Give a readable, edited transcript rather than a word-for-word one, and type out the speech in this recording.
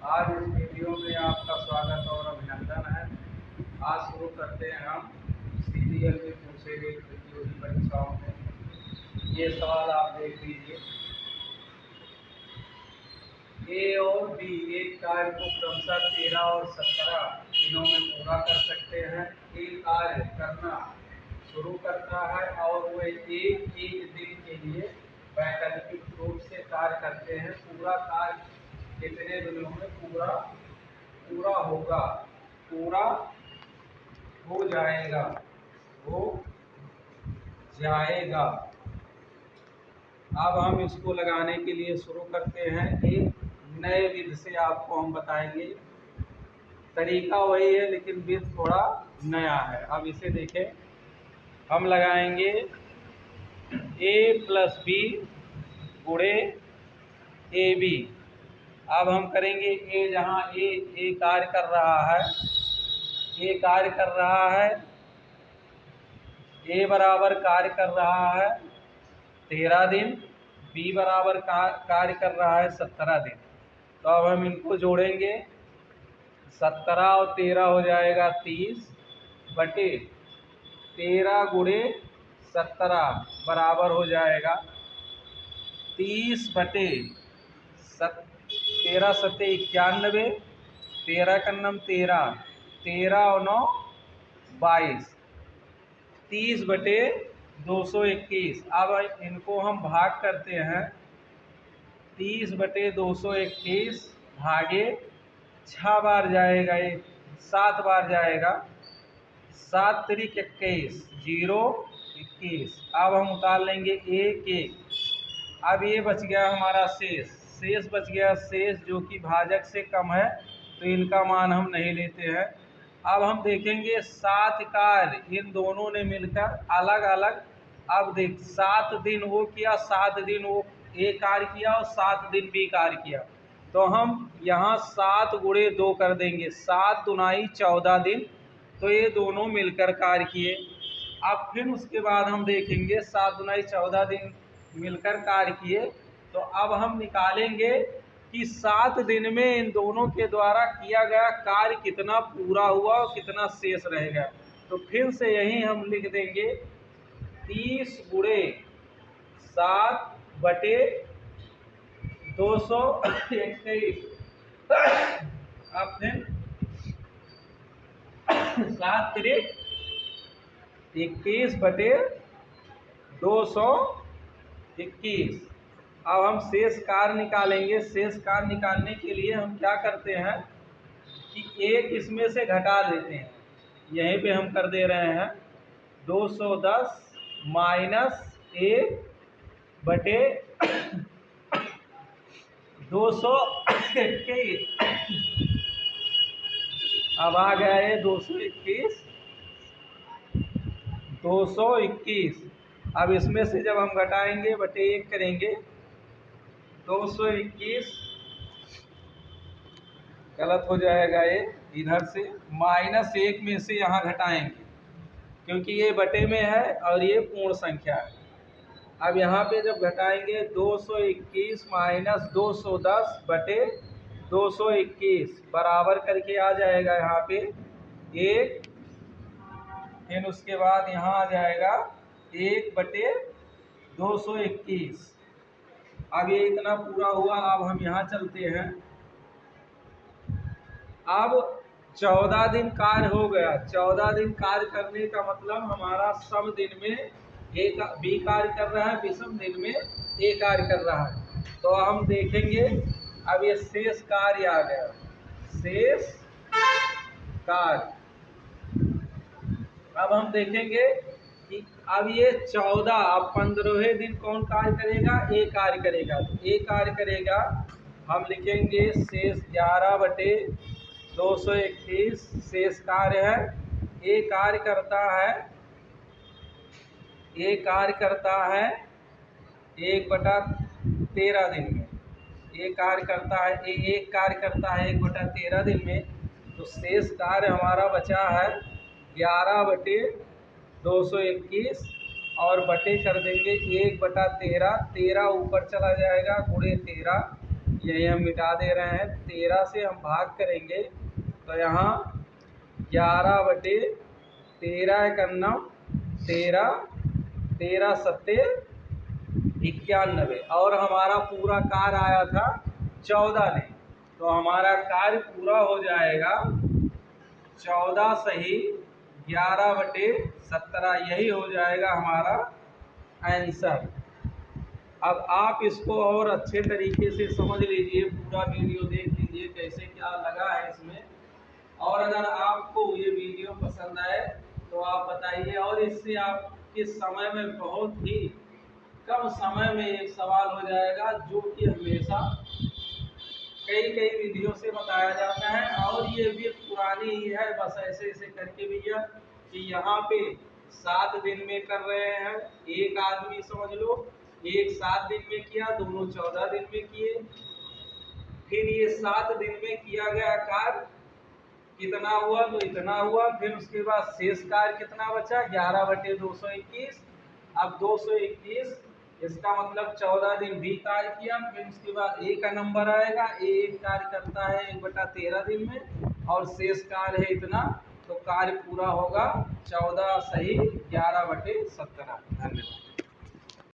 आज इस वीडियो में आपका स्वागत और अभिनंदन है। आज शुरू करते हैं हम सीरियल में पूछे गए प्रतियोगी परीक्षाओं में। ये सवाल आप देख लीजिए। ए और बी एक कार्य को क्रमशः 13 और 17 दिनों में पूरा कर सकते हैं। ए कार्य करना शुरू करता है और वो एक दिन के लिए वैकल्पिक रूप से कार्य करते हैं। पूरा कार्य कितने दिनों में पूरा होगा, पूरा हो जाएगा, हो जाएगा। अब हम इसको लगाने के लिए शुरू करते हैं। एक नए विधि से आपको हम बताएंगे। तरीका वही है लेकिन विधि थोड़ा नया है। अब इसे देखें, हम लगाएंगे a प्लस बी गुणे ए बी। अब हम करेंगे ए, जहाँ ए कार्य कर रहा है, ए कार्य कर रहा है, ए बराबर कार्य कर रहा है 13 दिन, बी बराबर कार्य कर रहा है 17 दिन। तो अब हम इनको जोड़ेंगे, 17 और 13 हो जाएगा 30 बटे 13 गुणे 17 बराबर हो जाएगा 30 बटे 13 सत्ते 91, 13 का नम 13, 13 और 9 22, 30 बटे 221। अब इनको हम भाग करते हैं। 30 बटे 221 भागे 6 बार जाएगा, ये 7 बार जाएगा, 7 त्रिक 21, 0 21। अब हम उतार लेंगे 1 1। अब ये बच गया हमारा शेष बच गया, शेष जो कि भाजक से कम है तो इनका मान हम नहीं लेते हैं। अब हम देखेंगे 7 कार्य इन दोनों ने मिलकर अलग अलग, अब देख 7 दिन वो किया, 7 दिन वो ए कार्य किया और 7 दिन बी कार्य किया। तो हम यहाँ 7 गुणे 2 कर देंगे, 7 दुनाई 14 दिन, तो ये दोनों मिलकर कार्य किए। अब फिर उसके बाद हम देखेंगे 7 दुनाई 14 दिन मिलकर कार्य किए। तो अब हम निकालेंगे कि 7 दिन में इन दोनों के द्वारा किया गया कार्य कितना पूरा हुआ और कितना शेष रहेगा। तो फिर से यही हम लिख देंगे 30 गुणे 7 बटे 221। अब फिर 7 त्रिक 21 बटे 221। अब हम शेष कार्य निकालेंगे। शेष कार्य निकालने के लिए हम क्या करते हैं कि एक इसमें से घटा देते हैं। यहीं पे हम कर दे रहे हैं 210 माइनस 1 बटे 221। अब आ गया ये 221। अब इसमें से जब हम घटाएंगे बटे 1 करेंगे, 221 गलत हो जाएगा, ये इधर से माइनस 1 में से यहाँ घटाएंगे क्योंकि ये बटे में है और ये पूर्ण संख्या है। अब यहाँ पे जब घटाएंगे 221 माइनस 210 बटे 221 बराबर करके आ जाएगा यहाँ पे 1, फिर उसके बाद यहाँ आ जाएगा 1 बटे 221। अब ये इतना पूरा हुआ। अब हम यहाँ चलते हैं। अब 14 दिन कार्य हो गया। 14 दिन कार्य करने का मतलब हमारा सम दिन में बी कार्य कर रहा है, विषम दिन में ए कार्य कर रहा है। तो हम देखेंगे, अब ये शेष कार्य आ गया, शेष कार्य। अब हम देखेंगे कि अब ये 14, अब 15वें दिन कौन कार्य करेगा, ए कार्य करेगा। तो ए कार्य करेगा, हम लिखेंगे शेष 11 बटे 221 शेष कार्य है। ए कार्य करता है 1 बटा 13 दिन में। ए कार्य करता है, एक कार्य करता है 1 बटा 13 दिन में। तो शेष कार्य हमारा बचा है 11 बटे 221 और बटे कर देंगे 1 बटा 13, 13 ऊपर चला जाएगा गुणे 13, यही हम मिटा दे रहे हैं। 13 से हम भाग करेंगे तो यहाँ 11/13 एकन्नम 13, 13 सत्ते 91 और हमारा पूरा कार्य आया था 14 दिन। तो हमारा कार्य पूरा हो जाएगा 14 सही 11/17, यही हो जाएगा हमारा आंसर। अब आप इसको और अच्छे तरीके से समझ लीजिए, पूरा वीडियो देख लीजिए कैसे क्या लगा है इसमें। और अगर आपको ये वीडियो पसंद आए तो आप बताइए, और इससे आपके समय में बहुत ही कम समय में एक सवाल हो जाएगा जो कि हमेशा कई विधियों से बताया जाता है। और ये भी पुरानी ही है, बस ऐसे ऐसे करके भैया कि यहाँ पे 7 दिन में कर रहे हैं। एक आदमी समझ लो एक 7 दिन में किया, दोनों 14 दिन में किए। फिर ये 7 दिन में किया गया कार्य कितना हुआ तो इतना हुआ। फिर उसके बाद शेष कार्य कितना बचा 11/221। अब 221 इसका मतलब 14 दिन भी कार्य किया। फिर उसके बाद ए का नंबर आएगा, एक कार्य करता है 1/13 दिन में और शेष कार्य है इतना। तो कार्य पूरा होगा 14 सही 11/17। धन्यवाद।